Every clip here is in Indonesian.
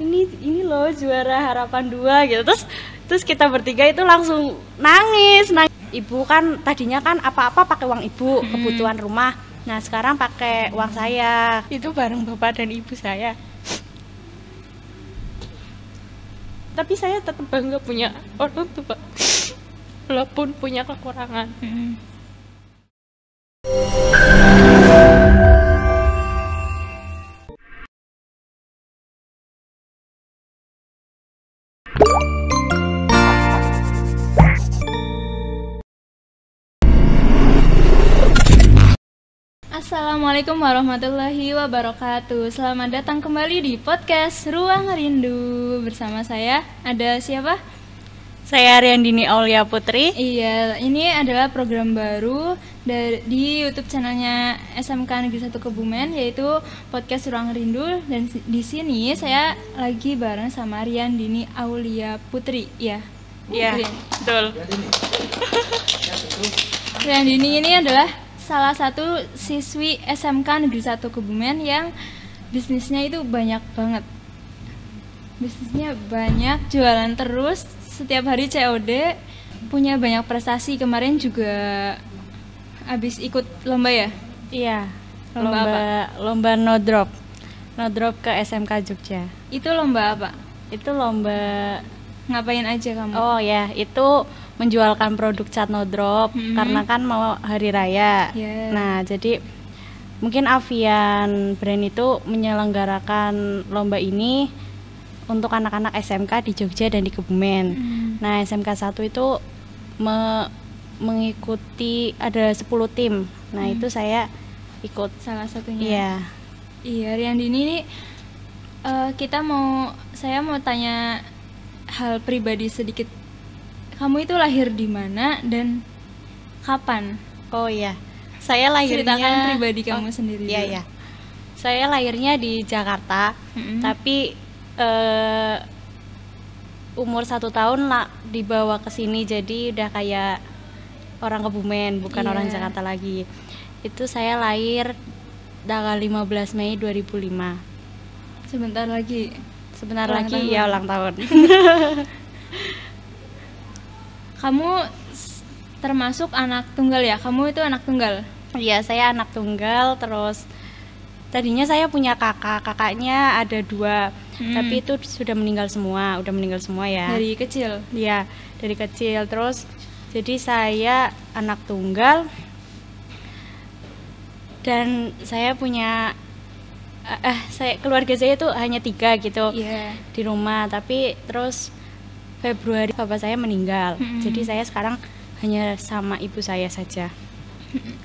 ini loh juara harapan 2 gitu. Terus kita bertiga itu langsung nangis. Ibu kan tadinya kan apa-apa pakai uang ibu, kebutuhan rumah. Nah sekarang pakai uang saya. Itu bareng bapak dan ibu saya. Tapi saya tetap bangga punya orang tua, walaupun punya kekurangan. Assalamualaikum warahmatullahi wabarakatuh. Selamat datang kembali di podcast Ruang Rindu. Bersama saya ada siapa? Saya Riandini Aulia Putri. Iya, ini adalah program baru di YouTube channelnya SMK Negeri 1 Kebumen, yaitu podcast Ruang Rindu. Dan di sini saya lagi bareng sama Riandini Aulia Putri. Iya, betul. Riandini ini adalah salah satu siswi SMK Negeri 1 Kebumen yang bisnisnya itu banyak banget. Bisnisnya banyak, jualan terus, setiap hari COD, punya banyak prestasi. Kemarin juga habis ikut lomba ya? Iya, Lomba apa? Lomba no drop ke SMK Jogja. Itu lomba apa? Itu lomba Ngapain aja kamu? Oh ya, itu menjualkan produk cat no drop karena kan mau hari raya. Nah, jadi mungkin Avian brand itu menyelenggarakan lomba ini untuk anak-anak SMK di Jogja dan di Kebumen. Nah, SMK 1 itu mengikuti ada 10 tim. Nah, itu saya ikut salah satunya. Iya. Iya, Riandini ini saya mau tanya hal pribadi sedikit. Kamu itu lahir di mana dan kapan? Oh iya, saya lahirnya. Ceritakan pribadi kamu sendiri. Iya. Saya lahirnya di Jakarta, tapi umur 1 tahun dibawa ke sini, jadi udah kayak orang Kebumen, bukan orang Jakarta lagi. Itu saya lahir tanggal 15 Mei 2005. Sebentar lagi ya ulang tahun. Kamu termasuk anak tunggal ya? Kamu itu anak tunggal? Iya, saya anak tunggal. Terus tadinya saya punya kakaknya ada 2, tapi itu sudah meninggal semua ya. Dari kecil? Iya, dari kecil. Terus jadi saya anak tunggal dan saya punya keluarga saya itu hanya 3 gitu di rumah. Tapi terus Februari bapak saya meninggal, jadi saya sekarang hanya sama ibu saya saja.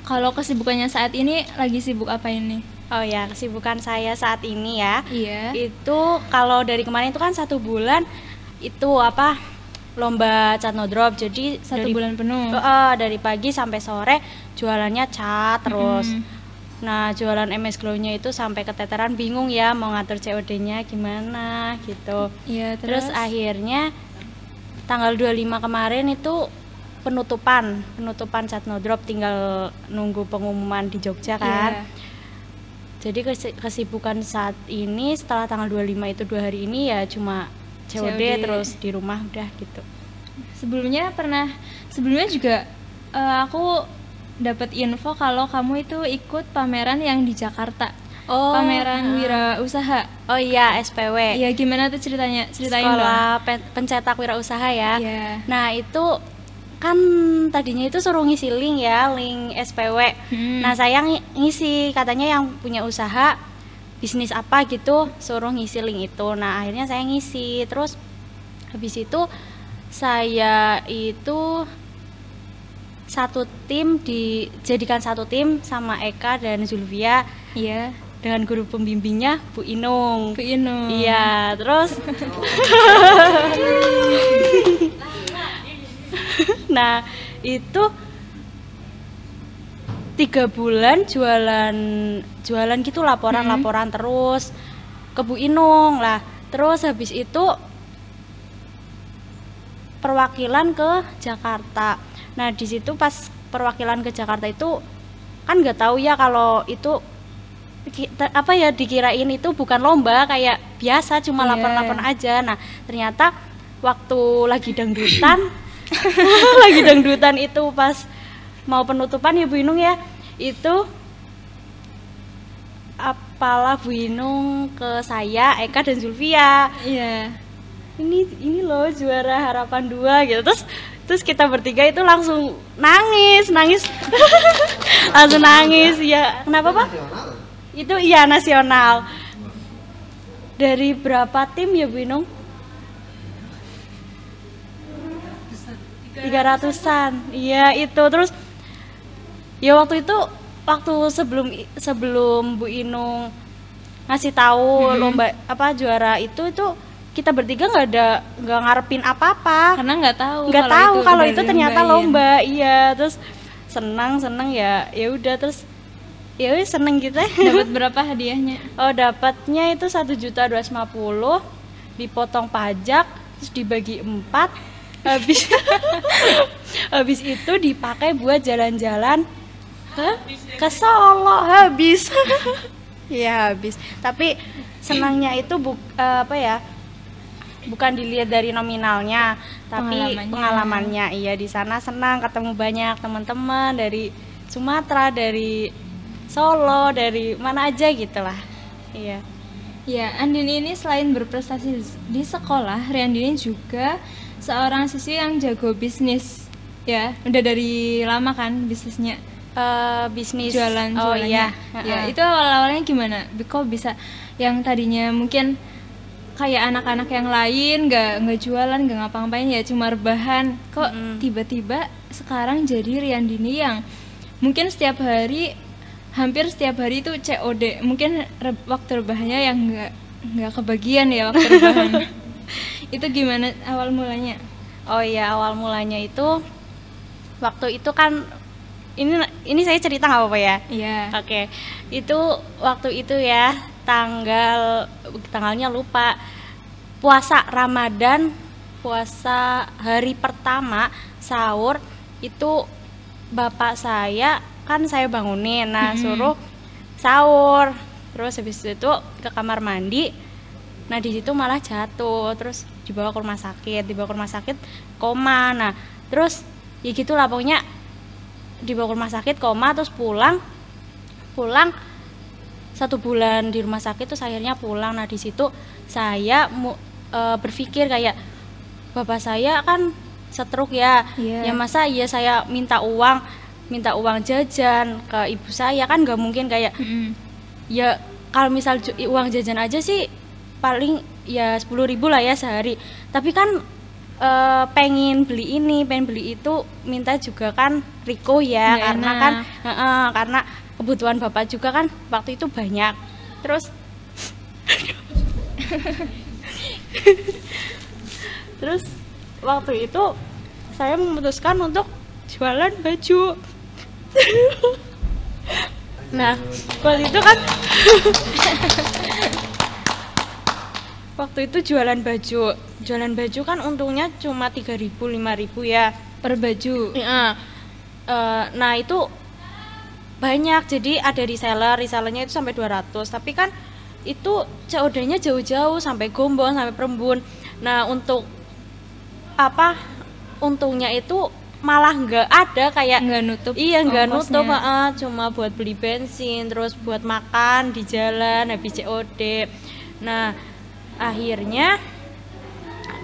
Kalau kesibukannya saat ini lagi sibuk apa ini? Oh ya, kesibukan saya saat ini ya. Iya. Itu kalau dari kemarin itu kan 1 bulan itu lomba cat no drop. Jadi 1 bulan penuh. Dari pagi sampai sore jualannya cat terus. Nah, jualan MS Glow-nya itu sampai keteteran, bingung ya mau ngatur COD-nya gimana gitu. Iya, terus akhirnya tanggal 25 kemarin itu penutupan cat no drop, tinggal nunggu pengumuman di Jogja kan. Jadi kesibukan saat ini setelah tanggal 25 itu 2 hari ini ya cuma COD terus di rumah udah gitu. Sebelumnya juga aku dapat info kalau kamu itu ikut pameran yang di Jakarta. Pameran wirausaha. Oh iya, SPW. Iya, gimana tuh ceritain Sekolah pencetak wirausaha ya. Nah, itu kan tadinya itu suruh ngisi link SPW. Nah, saya ngisi, katanya yang punya usaha bisnis apa gitu suruh ngisi link itu. Nah, akhirnya saya ngisi. Terus habis itu saya itu dijadikan satu tim sama Eka dan Zulvia. Iya. Dengan guru pembimbingnya Bu Inung. Iya, terus nah, itu 3 bulan jualan gitu, laporan terus ke Bu Inung lah. Terus habis itu perwakilan ke Jakarta. Nah, di situ pas perwakilan ke Jakarta itu kan nggak tahu ya kalau itu apa ya, dikirain itu bukan lomba, kayak biasa cuma lapor-lapor aja. Nah ternyata waktu lagi dangdutan lagi dangdutan itu pas mau penutupan ya Bu Inung ya, itu apalah Bu Inung ke saya, Eka dan Zulfia. Iya. Ini loh juara harapan 2 gitu. Terus kita bertiga itu langsung nangis. Langsung nangis ya. Kenapa Pak? Itu iya nasional. Dari berapa tim ya Bu Inung? 300-an. Iya itu. Terus ya waktu itu, waktu sebelum Bu Inung ngasih tahu lomba apa juara itu kita bertiga nggak ngarepin apa-apa, karena nggak tahu kalau itu ternyata lomba. Iya, terus senang ya udah, terus ya seneng gitu. Dapat berapa hadiahnya? Oh, dapatnya itu 1.250.000, dipotong pajak, terus dibagi 4, habis itu dipakai buat jalan-jalan ke Solo, habis. Ya habis. Tapi senangnya itu bukan dilihat dari nominalnya, tapi pengalamannya. Iya, di sana senang ketemu banyak teman-teman dari Sumatera, dari Solo, dari mana aja gitulah. Iya. Ya, Andini ini selain berprestasi di sekolah, Riandini juga seorang siswi yang jago bisnis. Ya, udah dari lama kan bisnisnya? Bisnis jualan. Oh iya. Ya, itu awalnya gimana? Kok bisa yang tadinya mungkin kayak anak-anak yang lain nggak jualan, nggak ngapa-ngapain, ya cuma rebahan, kok tiba-tiba sekarang jadi Riandini yang mungkin hampir setiap hari itu COD. Mungkin waktu rebahannya yang nggak kebagian ya waktu rebahan. Itu gimana awal mulanya? Oh iya, awal mulanya itu waktu itu kan ini saya cerita nggak apa-apa ya? Iya. Oke. Itu waktu itu ya, tanggalnya lupa, puasa Ramadan, puasa hari pertama sahur itu bapak saya kan saya bangunin, nah suruh sahur, terus habis itu ke kamar mandi, nah di situ malah jatuh, terus dibawa ke rumah sakit koma. Nah terus ya gitulah pokoknya, dibawa ke rumah sakit koma, terus pulang 1 bulan di rumah sakit, terus akhirnya pulang. Nah di situ saya berpikir kayak, bapak saya kan stroke ya, ya masa iya saya minta uang jajan ke ibu saya, kan nggak mungkin kayak ya kalau misal uang jajan aja sih paling ya 10.000 lah ya sehari, tapi kan pengen beli itu minta juga kan Riko ya, karena kan karena kebutuhan bapak juga kan waktu itu banyak. Terus waktu itu saya memutuskan untuk jualan baju. Nah waktu itu kan waktu itu jualan baju kan untungnya cuma 3.000 5.000 ya per baju. Nah itu banyak, jadi ada resellernya itu sampai 200, tapi kan itu COD-nya jauh-jauh sampai Gombong, sampai Perembun. Nah untuk untungnya itu malah nggak ada, kayak nggak nutup. Iya, nggak nutup, cuma buat beli bensin, terus buat makan di jalan habis COD. Nah akhirnya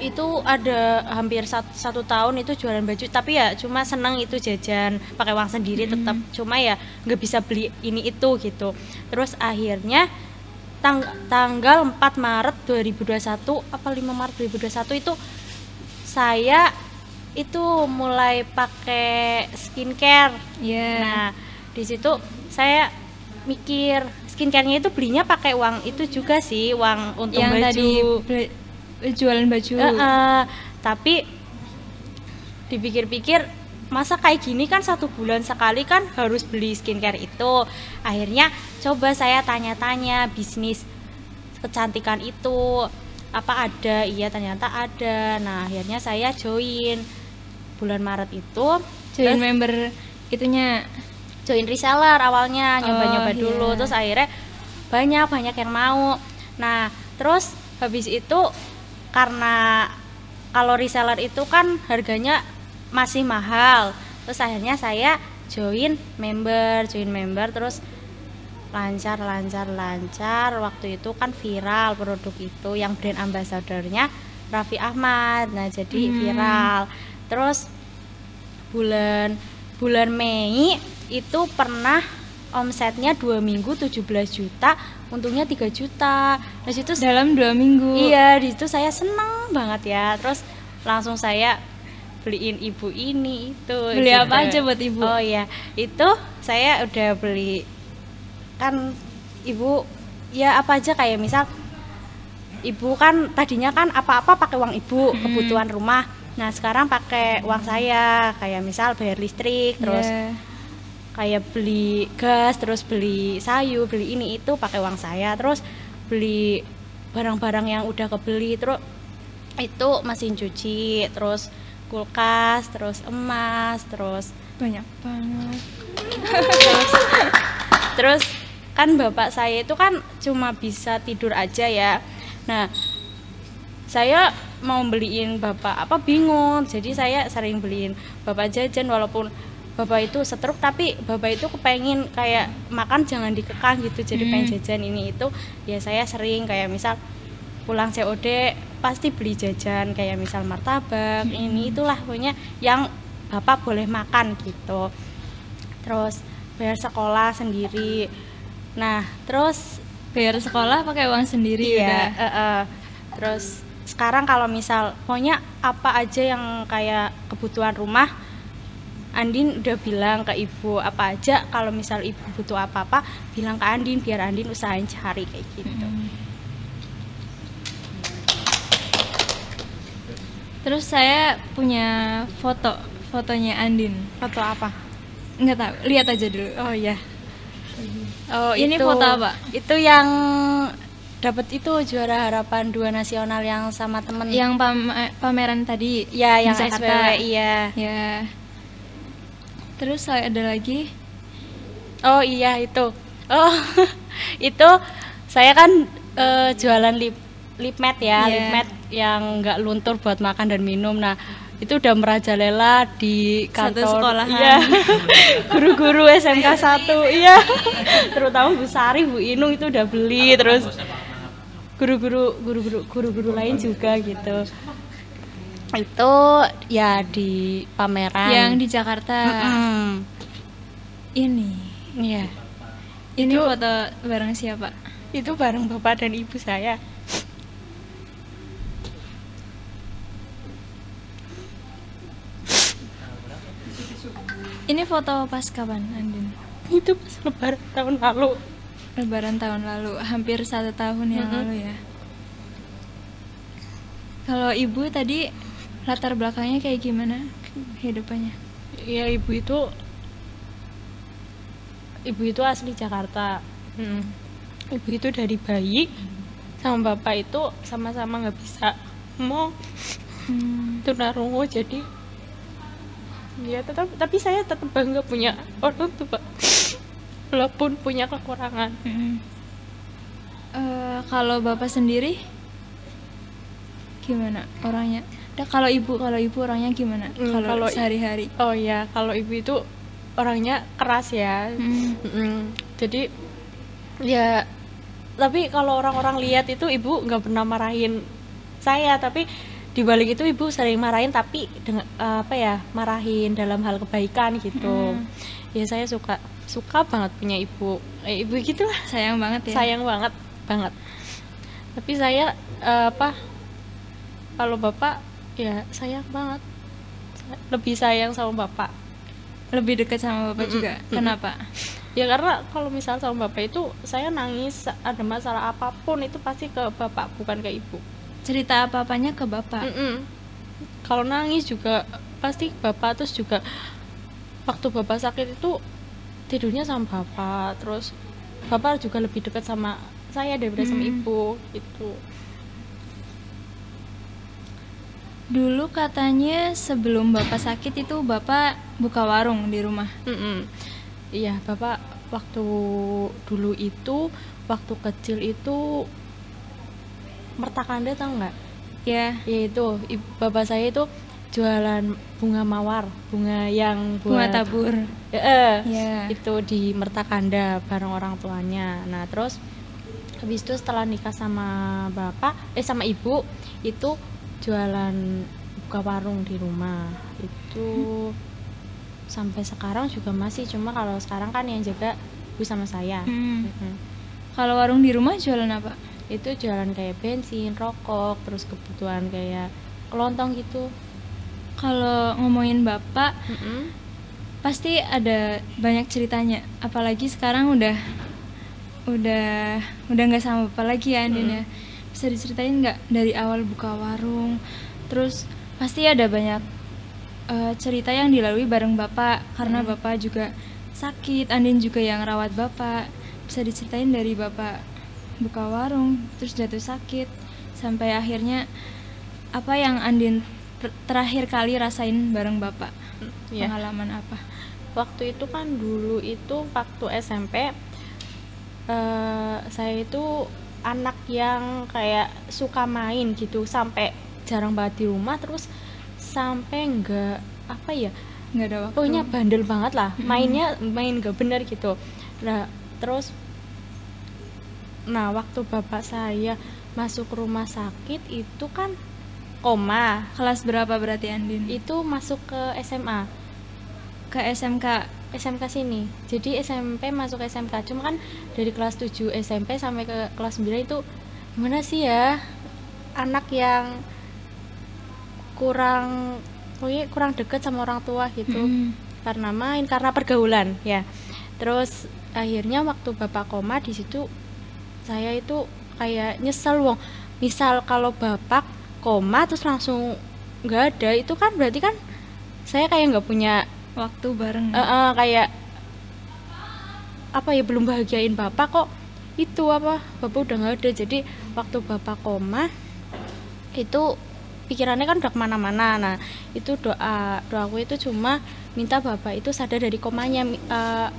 itu ada hampir satu tahun itu jualan baju, tapi ya cuma seneng itu jajan pakai uang sendiri tetap, cuma ya nggak bisa beli ini itu gitu. Terus akhirnya tanggal 4 Maret 2021 apa 5 Maret 2021 itu saya itu mulai pakai skincare. Nah di situ saya mikir skincare-nya itu belinya pakai uang itu juga sih, uang untuk yang baju tadi jualan baju. Tapi dipikir-pikir, masa kayak gini kan 1 bulan sekali kan harus beli skincare itu. Akhirnya coba saya tanya-tanya bisnis kecantikan itu apa ada, iya ternyata ada. Nah akhirnya saya join bulan Maret itu, join member itunya, join reseller awalnya, nyoba-nyoba dulu. Terus akhirnya banyak yang mau. Nah terus habis itu karena kalau reseller itu kan harganya masih mahal, terus akhirnya saya join member terus lancar. Waktu itu kan viral produk itu, yang brand ambassadornya Raffi Ahmad. Nah jadi viral. Terus bulan Mei itu pernah omsetnya 2 minggu 17 juta, untungnya 3 juta. Nah situ dalam 2 minggu. Iya, di situ saya seneng banget ya. Terus langsung saya beliin ibu ini itu. Beli gitu. Apa aja buat ibu? Oh iya, itu saya udah beli, kan ibu ya apa aja, kayak misal ibu kan tadinya kan apa-apa pakai uang ibu, kebutuhan rumah. Nah sekarang pakai uang saya, kayak misal bayar listrik, terus kayak beli gas, terus beli sayur, beli ini itu pakai uang saya. Terus beli barang-barang yang udah kebeli, terus itu mesin cuci, terus kulkas, terus emas, terus banyak banget. terus kan bapak saya itu kan cuma bisa tidur aja ya. Nah saya mau beliin bapak apa bingung, jadi saya sering beliin bapak jajan, walaupun bapak itu stroke tapi bapak itu kepengen kayak makan jangan dikekang gitu, jadi pengen jajan ini itu. Ya saya sering kayak misal pulang COD pasti beli jajan, kayak misal martabak ini itulah pokoknya yang bapak boleh makan gitu. Terus bayar sekolah sendiri. Nah terus bayar sekolah pakai uang sendiri. Iya, terus sekarang kalau misal pokoknya apa aja yang kayak kebutuhan rumah, Andin udah bilang ke ibu apa aja, kalau misal ibu butuh apa-apa bilang ke Andin, biar Andin usahain cari kayak gitu. Terus saya punya fotonya Andin. Foto apa? Nggak tahu, lihat aja dulu. Oh iya. Oh ini itu, foto apa? Itu yang dapat itu juara harapan 2 nasional yang sama temen. Yang pameran tadi. Ya yang SPW, iya. Ya. Terus ada lagi. Oh iya itu. Oh itu saya kan jualan lip mat ya, lip mat yang nggak luntur buat makan dan minum. Nah itu udah merajalela di kantor sekolahan. Iya. Guru-guru SMK 1 iya. Terutama Bu Sari, Bu Inung itu udah beli, terus guru-guru lain juga gitu. Itu ya di pameran yang di Jakarta. Ini iya. Ini foto bareng siapa? Itu bareng bapak dan ibu saya. Ini foto pas kapan, Andin? Itu pas lebaran tahun lalu. Lebaran tahun lalu, hampir 1 tahun yang lalu ya. Kalau ibu tadi latar belakangnya kayak gimana kehidupannya? Ya ibu itu asli Jakarta. Ibu itu dari bayi sama bapak itu sama-sama nggak bisa ngomong, tunarungu, jadi ya tapi saya tetap bangga punya orang tua walaupun punya kekurangan. Kalau bapak sendiri gimana orangnya? Kalau ibu orangnya gimana? Kalau sehari-hari? Oh ya, kalau ibu itu orangnya keras ya. Jadi ya, tapi kalau orang-orang lihat itu ibu nggak pernah marahin saya, tapi dibalik itu ibu sering marahin, tapi dengan marahin dalam hal kebaikan gitu. Ya saya suka banget punya ibu gitulah. Sayang banget ya. Sayang banget. Tapi saya kalau bapak ya sayang banget, lebih sayang sama bapak, lebih dekat sama bapak juga. Kenapa? Ya karena kalau misal sama bapak itu saya nangis, ada masalah apapun itu pasti ke bapak, bukan ke ibu. Cerita apa-apanya ke bapak. Kalau nangis juga pasti bapak. Terus juga waktu bapak sakit itu tidurnya sama bapak, terus bapak juga lebih dekat sama saya daripada sama ibu gitu. Dulu katanya sebelum bapak sakit itu bapak buka warung di rumah. Iya, bapak waktu dulu itu waktu kecil itu Mertakanda tahu nggak? Ya. Ya itu bapak saya itu jualan bunga mawar, bunga yang bunga buat tabur. Itu di Mertakanda bareng orang tuanya. Nah terus habis itu setelah nikah sama sama ibu itu jualan, buka warung di rumah itu sampai sekarang juga masih, cuma kalau sekarang kan yang jaga ibu sama saya. Kalau warung di rumah jualan apa? Itu jualan kayak bensin, rokok, terus kebutuhan kayak kelontong gitu. Kalau ngomongin bapak, pasti ada banyak ceritanya. Apalagi sekarang udah nggak sama bapak lagi ya, Andin ya. Bisa diceritain nggak dari awal buka warung? Terus pasti ada banyak cerita yang dilalui bareng bapak, karena bapak juga sakit, Andin juga yang rawat bapak. Bisa diceritain dari bapak buka warung terus jatuh sakit sampai akhirnya apa yang Andin terakhir kali rasain bareng bapak? Pengalaman apa? Waktu itu kan dulu itu waktu SMP saya itu anak yang kayak suka main gitu, sampai jarang banget di rumah, terus sampai nggak ada waktu, pokoknya bandel banget lah, main nggak bener gitu. Nah waktu bapak saya masuk rumah sakit itu kan koma. Kelas berapa berarti Andin? Itu masuk ke SMA. Ke SMK sini. Jadi SMP masuk SMK. Cuma kan dari kelas 7 SMP sampai ke kelas 9 itu gimana sih ya? Anak yang kurang deket sama orang tua gitu. Karena main, karena pergaulan ya. Terus akhirnya waktu bapak koma di situ saya itu kayak nyesel wong. Misal kalau bapak koma terus langsung nggak ada, itu kan berarti kan saya kayak nggak punya waktu bareng. Kayak belum bahagiain bapak kok. Bapak udah nggak ada. Jadi waktu bapak koma itu pikirannya kan udah kemana-mana. Nah itu doaku itu cuma minta bapak itu sadar dari komanya.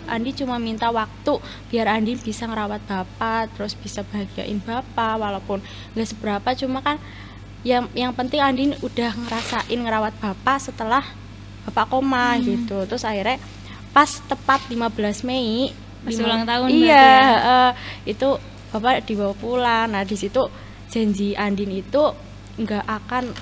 Andi cuma minta waktu biar Andi bisa ngerawat bapak, terus bisa bahagiain bapak walaupun nggak seberapa, cuma kan yang penting Andi udah ngerasain ngerawat bapak setelah bapak koma gitu. Terus akhirnya pas tepat 15 Mei pas ulang tahun itu bapak dibawa pulang. Nah di situ janji Andin itu nggak akan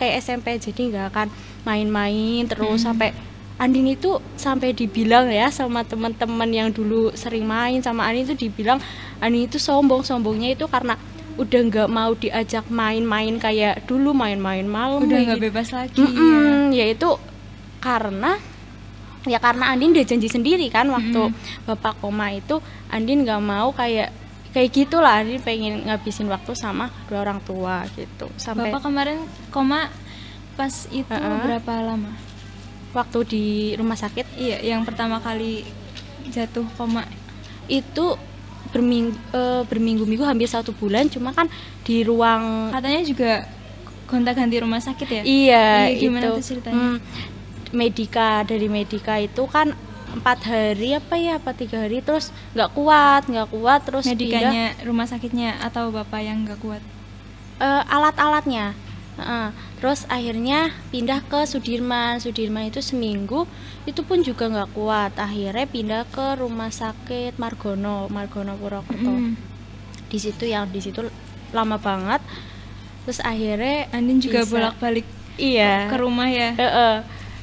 kayak SMP, jadi nggak akan main-main terus. Sampai Andin itu sampai dibilang ya sama teman-teman yang dulu sering main sama Andin itu, dibilang Andin itu sombongnya itu karena udah nggak mau diajak main-main kayak dulu, main-main malam, udah nggak bebas lagi. Ya itu karena Andin udah janji sendiri kan waktu bapak koma itu, Andin nggak mau kayak gitulah, Andin pengen ngabisin waktu sama kedua orang tua gitu. Sampai bapak kemarin koma pas itu berapa lama? Waktu di rumah sakit? Iya, yang pertama kali jatuh koma itu berminggu-minggu, hampir 1 bulan. Cuma kan di ruang, katanya juga gonta-ganti rumah sakit ya? Iya, gimana tuh ceritanya? Dari Medika itu kan 4 hari 3 hari terus nggak kuat terus Medikanya pindah, rumah sakitnya atau bapak yang nggak kuat? Alat-alatnya. Terus akhirnya pindah ke Sudirman itu seminggu, itu pun juga nggak kuat. Akhirnya pindah ke rumah sakit Margono Purwokerto. Di situ lama banget. Terus akhirnya Andin juga bolak-balik ke rumah ya.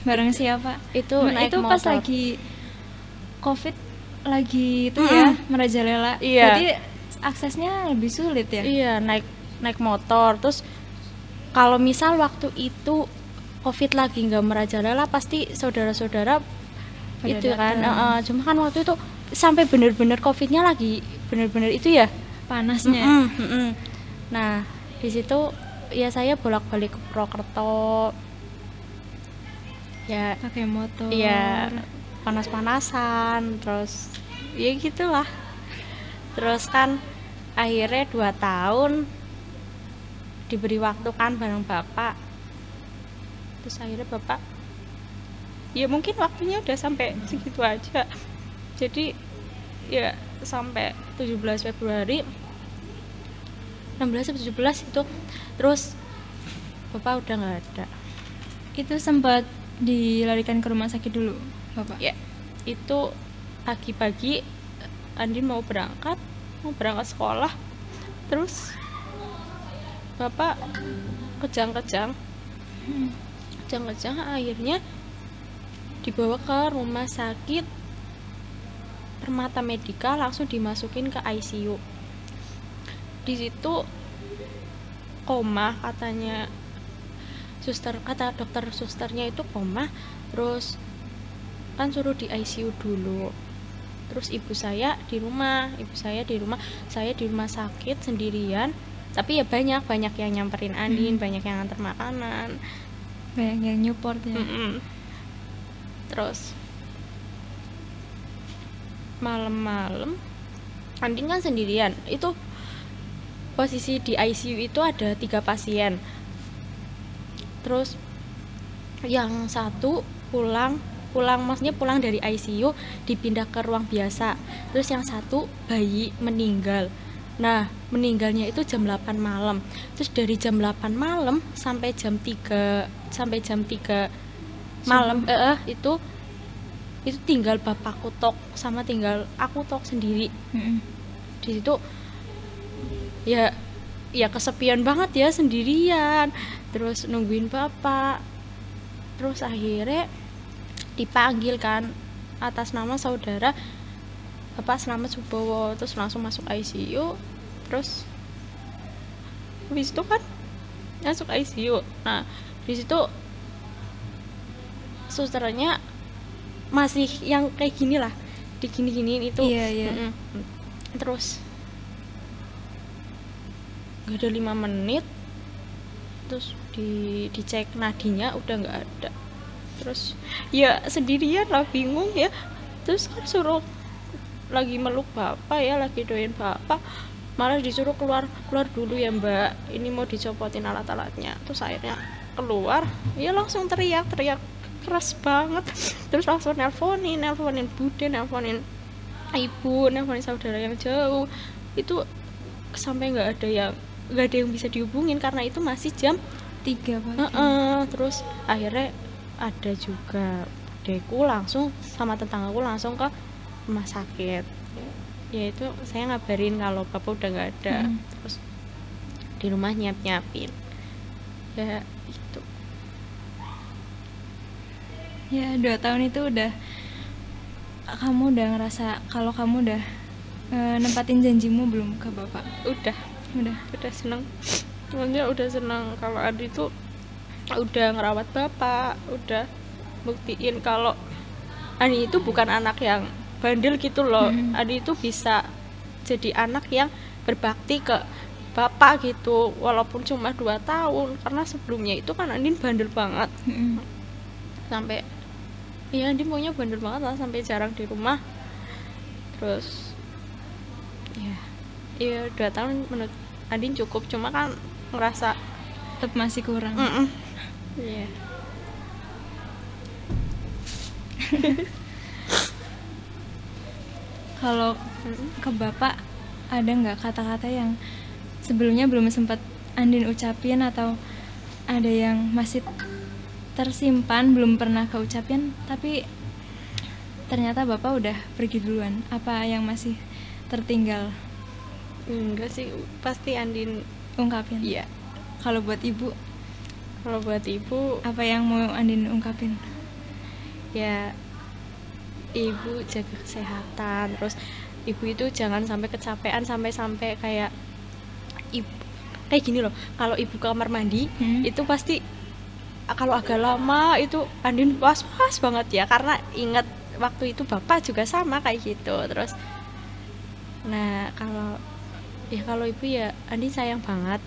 Bareng siapa? Itu naik itu motor. Pas lagi COVID lagi itu ya, merajalela. Jadi aksesnya lebih sulit ya. Iya, naik motor. Terus kalau misal waktu itu COVID lagi nggak merajalela, pasti saudara-saudara itu datang. Kan cuma kan waktu itu sampai bener-bener COVID-nya lagi bener-bener itu ya panasnya. Nah di situ ya saya bolak-balik ke Purwokerto ya, pakai motor ya, panas-panasan, terus ya gitulah. Terus kan akhirnya 2 tahun diberi waktu kan bareng bapak. Terus akhirnya bapak ya mungkin waktunya udah sampai segitu aja, jadi ya sampai 17 Februari 16 atau 17 itu, terus bapak udah nggak ada. Itu sempat dilarikan ke rumah sakit dulu bapak? Ya, itu pagi-pagi Andin mau berangkat sekolah, terus bapak kejang-kejang akhirnya dibawa ke rumah sakit Permata Medika, langsung dimasukin ke ICU. Di situ koma katanya kata dokter susternya itu koma, terus kan suruh di ICU dulu. Terus ibu saya di rumah, saya di rumah sakit sendirian, tapi ya banyak yang nyamperin Andin, banyak yang nganter makanan, banyak yang nyupport ya. Terus malam-malam Andin kan sendirian, itu posisi di ICU itu ada 3 pasien. Terus yang satu pulang maksudnya pulang dari ICU dipindah ke ruang biasa. Terus yang satu bayi meninggal. Nah, meninggalnya itu jam 8 malam. Terus dari jam 8 malam sampai jam 3 malam itu tinggal bapakku tok sama tinggal aku tok sendiri. Di situ ya kesepian banget ya, sendirian, terus nungguin bapak. Terus akhirnya dipanggil kan atas nama saudara, bapak Slamet Subowo, terus langsung masuk ICU. Terus habis itu kan masuk ICU. Nah, di situ susternya masih yang kayak gini lah, digini-giniin itu. Iya. Terus nggak ada 5 menit, terus dicek nadinya udah nggak ada. Terus ya sendirian lah, bingung ya. Terus kan suruh lagi meluk bapak ya, lagi doain bapak, malah disuruh keluar dulu ya mbak, ini mau dicopotin alat-alatnya. Terus akhirnya keluar, ya langsung teriak keras banget. Terus langsung nelponin bude, nelponin ibu, nelponin saudara yang jauh. Itu sampai nggak ada yang bisa dihubungin karena itu masih jam 3 pagi. Terus akhirnya ada juga budeku langsung sama tetanggaku langsung ke rumah sakit. Ya itu saya ngabarin kalau bapak udah nggak ada. Terus di rumah nyiapin ya itu. Ya 2 tahun itu udah, kamu udah ngerasa kalau kamu udah nempatin janjimu belum ke bapak? Udah seneng. Sebenarnya udah seneng kalau Adi tuh udah ngerawat bapak, udah buktiin kalau Adi itu bukan anak yang bandel gitu loh. Adi itu bisa jadi anak yang berbakti ke bapak gitu, walaupun cuma 2 tahun, karena sebelumnya itu kan Andin bandel banget. Sampai ya Andin maunya bandel banget lah, sampai jarang di rumah. Terus ya 2 tahun menurut Andin cukup, cuma kan ngerasa tetap masih kurang. Iya. Kalau ke bapak ada nggak kata-kata yang sebelumnya belum sempat Andin ucapin, atau ada yang masih tersimpan belum pernah keucapin tapi ternyata bapak udah pergi duluan? Apa yang masih tertinggal? Enggak sih, pasti Andin ungkapin. Iya. Kalau buat ibu apa yang mau Andin ungkapin? Ya ibu jaga kesehatan, terus ibu itu jangan sampai kecapean sampai kayak ibu kayak gini loh. Kalau ibu ke kamar mandi itu pasti kalau agak lama itu Andin was banget ya, karena ingat waktu itu bapak juga sama kayak gitu. Terus nah kalau ibu ya Andin sayang banget,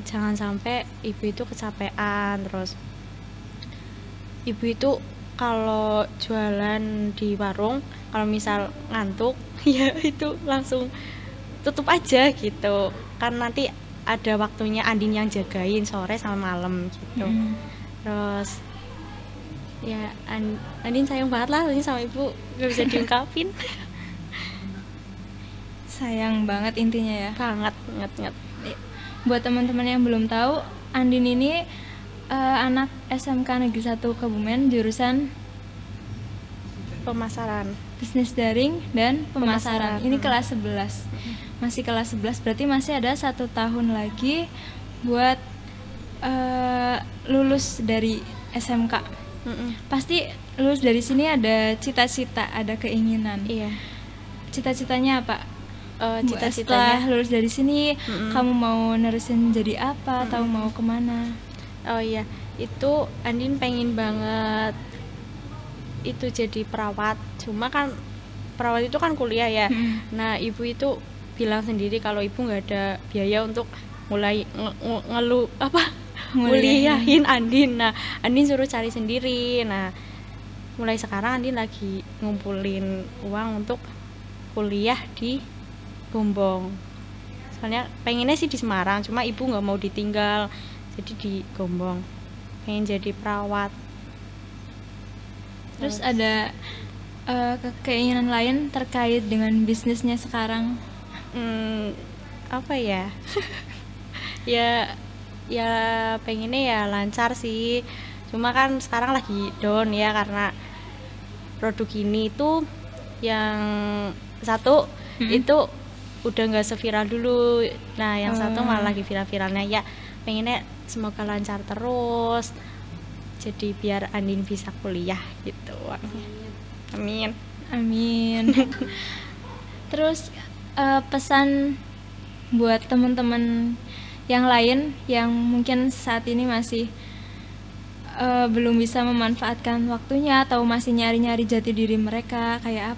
jangan sampai ibu itu kecapean. Terus ibu itu kalau jualan di warung, kalau misal ngantuk ya itu langsung tutup aja gitu, kan nanti ada waktunya Andin yang jagain sore sama malam gitu. Terus ya Andin sayang banget lah ini sama ibu, gak bisa diungkapin. sayang banget intinya ya. Banget. Buat teman-teman yang belum tahu, Andin ini anak SMK Negeri 1 Kebumen jurusan Pemasaran, bisnis daring dan pemasaran. Ini kelas 11. Masih kelas 11, berarti masih ada 1 tahun lagi buat lulus dari SMK. Pasti lulus dari sini ada cita-cita, ada keinginan. Iya. Cita-citanya apa? Cita-citanya setelah lulus dari sini, kamu mau nerusin jadi apa atau mau kemana? Oh iya, itu Andin pengen banget itu jadi perawat. Cuma kan perawat itu kan kuliah ya. Nah, ibu itu bilang sendiri kalau ibu nggak ada biaya untuk mulai nguliahin Andin. Nah, Andin suruh cari sendiri. Nah, mulai sekarang Andin lagi ngumpulin uang untuk kuliah di Gombong. Soalnya pengennya sih di Semarang, cuma ibu nggak mau ditinggal, jadi di Gombong. Pengen jadi perawat. Terus ada keinginan lain terkait dengan bisnisnya sekarang? Apa ya? ya pengennya ya lancar sih. Cuma kan sekarang lagi down ya, karena produk ini itu yang satu itu udah nggak seviral dulu. Nah, yang satu malah lagi viral-viralnya. Ya pengennya semoga lancar terus, jadi biar Andin bisa kuliah gitu. Amin. Terus pesan buat teman-teman yang lain yang mungkin saat ini masih belum bisa memanfaatkan waktunya atau masih nyari-nyari jati diri mereka, kayak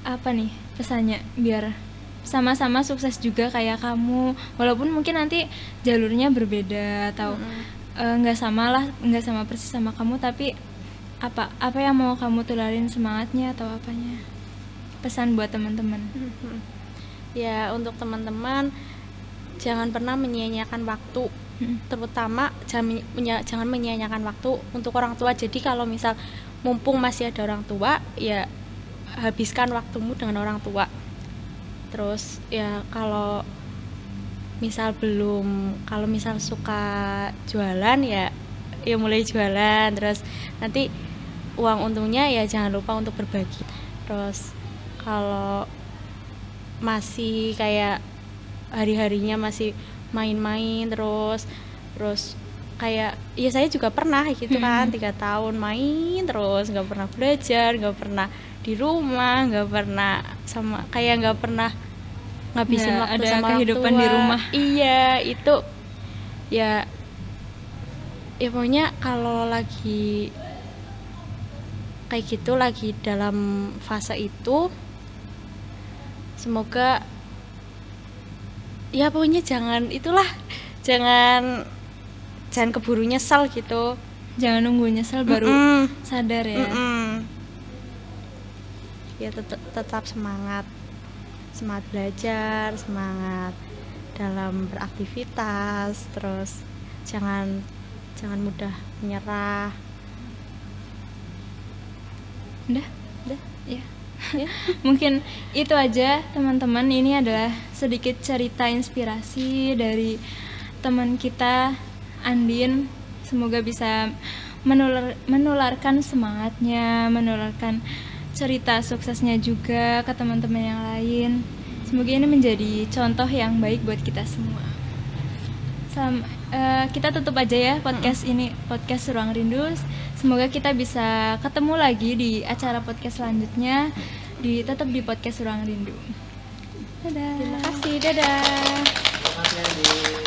apa nih pesannya biar sama-sama sukses juga kayak kamu, walaupun mungkin nanti jalurnya berbeda atau nggak sama persis sama kamu, tapi apa yang mau kamu tularin, semangatnya atau apanya? Pesan buat teman-teman. Ya, untuk teman-teman jangan pernah menyia-nyiakan waktu. Terutama jangan menyia-nyiakan waktu untuk orang tua. Jadi kalau misal mumpung masih ada orang tua, ya habiskan waktumu dengan orang tua. Terus ya kalau misal suka jualan ya mulai jualan. Terus nanti uang untungnya ya jangan lupa untuk berbagi. Terus kalau masih kayak hari-harinya masih main-main terus kayak ya saya juga pernah gitu kan, 3 tahun main terus, nggak pernah belajar, nggak pernah di rumah, nggak pernah ngabisin waktu ada sama kehidupan orang tua di rumah. Iya, itu ya pokoknya kalau lagi kayak gitu, lagi dalam fase itu, semoga ya pokoknya jangan keburu nyesal gitu. Jangan nunggu nyesal baru sadar ya. Ya tetap semangat belajar, semangat dalam beraktivitas, terus jangan mudah menyerah. Udah ya. Mungkin itu aja teman-teman. Ini adalah sedikit cerita inspirasi dari teman kita Andin. Semoga bisa menularkan semangatnya, menularkan cerita suksesnya juga ke teman-teman yang lain. Semoga ini menjadi contoh yang baik buat kita semua. Kita tutup aja ya podcast ini, podcast Ruang Rindu. Semoga kita bisa ketemu lagi di acara podcast selanjutnya, tetap di podcast Ruang Rindu. Dadah. Terima kasih, dadah. Terima kasih, Adi.